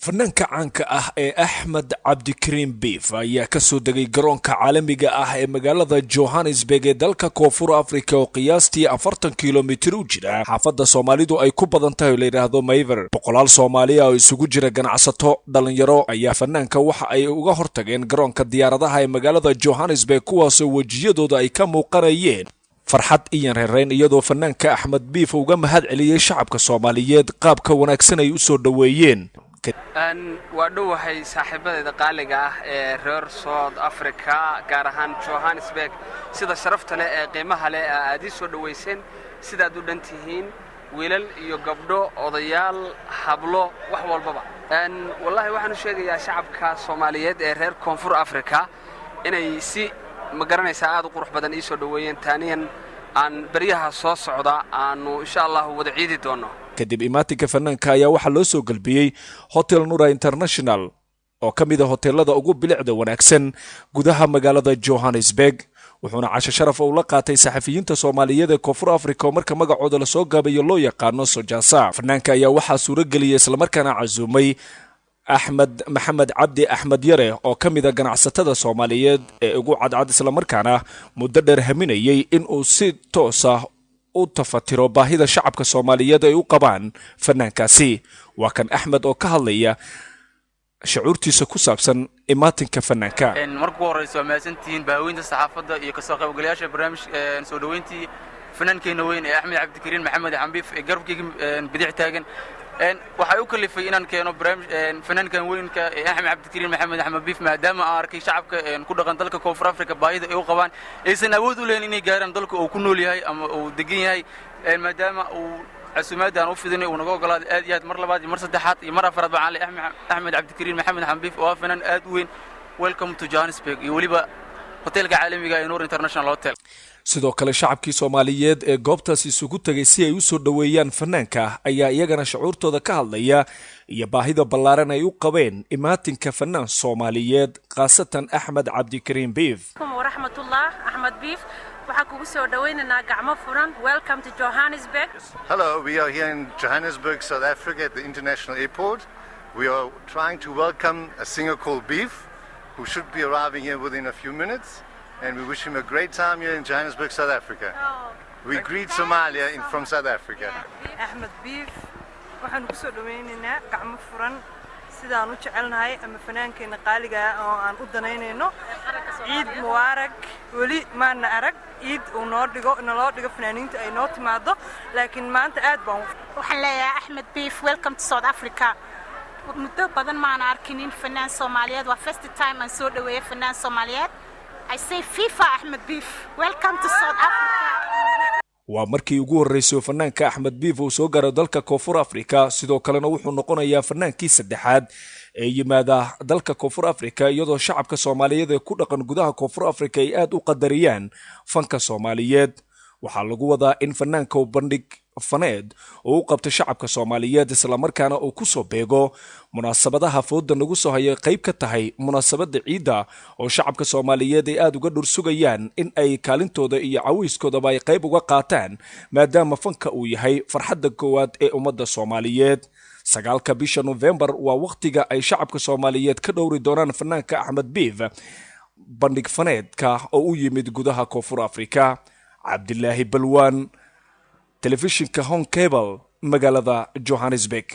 fanaanka caanka ah ee Axmed Cabdikariin Beef ayaa ka soo degay garoonka caalamiga ah ee magaalada Johannesburg ee dalka Koonfur Afrika oo qiyaastii 40 kiiloomitir u jira xaafadda Soomaalidu ay ku badan tahay la yiraahdo Mayver. Boqolaal Soomaali ah oo isugu jira ganacsato dhalinyaro ayaa fanaanka waxa ay uga hortageen garoonka diyaaradaha ee magaalada Johannesburg kuwaas oo wajiyadooda ay ka muuqanayeen farxad iyo reereyn iyadoo fanaanka Axmed Beef uga mahad celiyay shacabka Soomaaliyeed qaabka wanaagsan ay u soo dhaweeyeen. waa dhowahay saaxiibadeeda qaaliga ah ee reer South Africa gaar ahaan Johannesburg sida sharafta leh ee qiimaha leh aad ii soo dhaweyseen sidaad u dhantihiin wiilal iyo gabdho odayaal hablo wax walbaba wallahi waxaan u sheegayaa shacabka Soomaaliyeed ee reer Koonfur Afrika inay si ma garanaysaa aad u qurux badan ii soo dhaweeyeen taaniyan aan bariyaha soo socda aanu insha Allah wada ciidi doono. kadib imaatinka fanaanka ayaa waxaa loo soo galbiyey Hotel Nura International oo ka mid ah hoteelada ugu bilicda wanaagsan gudaha magaalada Johannesburg wuxuuna casho sharaf u la qaatay saxafiyiinta Soomaaliyeed ee Koonfur Afrika marka magacooda la soo gaabayo loo yaqaano Sojasa. Fanaanka ayaa waxaa suuro geliyay isla markaana casuumay Axmed Maxamed Cabdi Axmed Yare oo ka mid ah ganacsatada Soomaaliyeed ee ugu cadcad isla markaana muddo dheer haminayay in uu si toos ah u tafatiro baahida shacabka Soomaaliyeed ay u qabaan fanaankaasi. waa kan Axmed oo ka hadlaya shucuurtiisa ku saabsan imaatinka fanaanka. markuu horeyso maasantiin baaweynta saxaafadda iyo ka soo qaybgalayaasha barnaamijka soo dhaweyntii fanaankeena weyn ee Axmed Cabdikariin Maxamed Xambiif ee garabkayga bidix taagan waxay u kalifay inaan keeno barnaamij fanaankan weynka ee Axmed Cabdikariin Maxamed Xambiif maadaama aan arkay shacabka ku dhaqan dalka Koonfur Afrika baahida ay u qabaan aysan awood u leeyahay inay gaaraan dalka uu ku nool yahay ama uu degan yahay maadaama uu casuumaadaan u fidinay uu naga ogolaaday aad iyo aad mar labaad iyo mar saddexaad iyo mar afraad baan leeyahay Axmed Cabdikariin Maxamed Xambiif oo fanaan aad u weyn. welcome to Johannesburg iyo waliba hoteelka caalamiga ee Nura International Hotel. sidoo kale shacabkii Soomaaliyeed ee goobtaas isugu tagay si ay u soo dhaweeyaan fanaanka ayaa iyagana shucuurtooda ka hadlaya iyo baahida ballaaran ay u qabeen imaatinka fanaan Soomaaliyeed qaasatan Axmed Cabdikariin Beef. Warahmatullah Axmed Beef waxa kugu soo dhaweynaynaa gacmo furan. welcome to Johannesburg. Hello, we are here in Johannesburg, South Africa at the international airport. We are trying to welcome a singer called Beef who should be arriving here within a few minutes. And we wish him a great time here in Johannesburg, South Africa. We greet Somalia from South Africa. Axmed Beef waxaan ku soo dhaweynaynaa gacmo furan sidaan u jecelnahay ama fanaankeenna qaaliga ah oo aan u danaynayno. ciid mubaarak wali maana arag ciid uu noo dhigo fanaaniinta ay noo timaado laakiin maanta aad baan waxaan leeyahay Axmed Beef welcome to South Africa. muddo badan maana arkinin fanaan Soomaaliyeed waa first time aan soo dhaweeyay fanaan Soomaaliyeed. I say FIFA Axmed Beef welcome to South Africa. waa markii ugu horeysay fanaanka Axmed Beef uu soo gaaro dalka Koonfur Afrika sidoo kalena wuxuu noqonayaa fanaankii saddexaad ee yimaada dalka Koonfur Afrika iyadoo shacabka Soomaaliyeed ee ku dhaqan gudaha Koonfur Afrika ay aad u qadariyaan fanka Soomaaliyeed. waxaa lagu wadaa in fanaanka uu bandhig faneed oo u qabto shacabka Soomaaliyeed isla markaana uu ku soo beego munaasabadaha fooda nagu soo hayay qayb ka tahay munaasabada ciida oo shacabka Soomaaliyeed ay aad uga dhursugayaan in ay kaalintooda iyo caawiskooda ay qayb uga qaataan maadaama fanka uu yahay farxadda koowaad ee ummadda Soomaaliyeed. 9 bisha November waa waqtiga ay shacabka Soomaaliyeed ka dhowri doonaan fanaanka Axmed Beef bandhig faneedka oo u yimid gudaha Koonfur Afrika. Cabdillaahi Balwaan telefishinka Home Cable magaalada Johannesburg.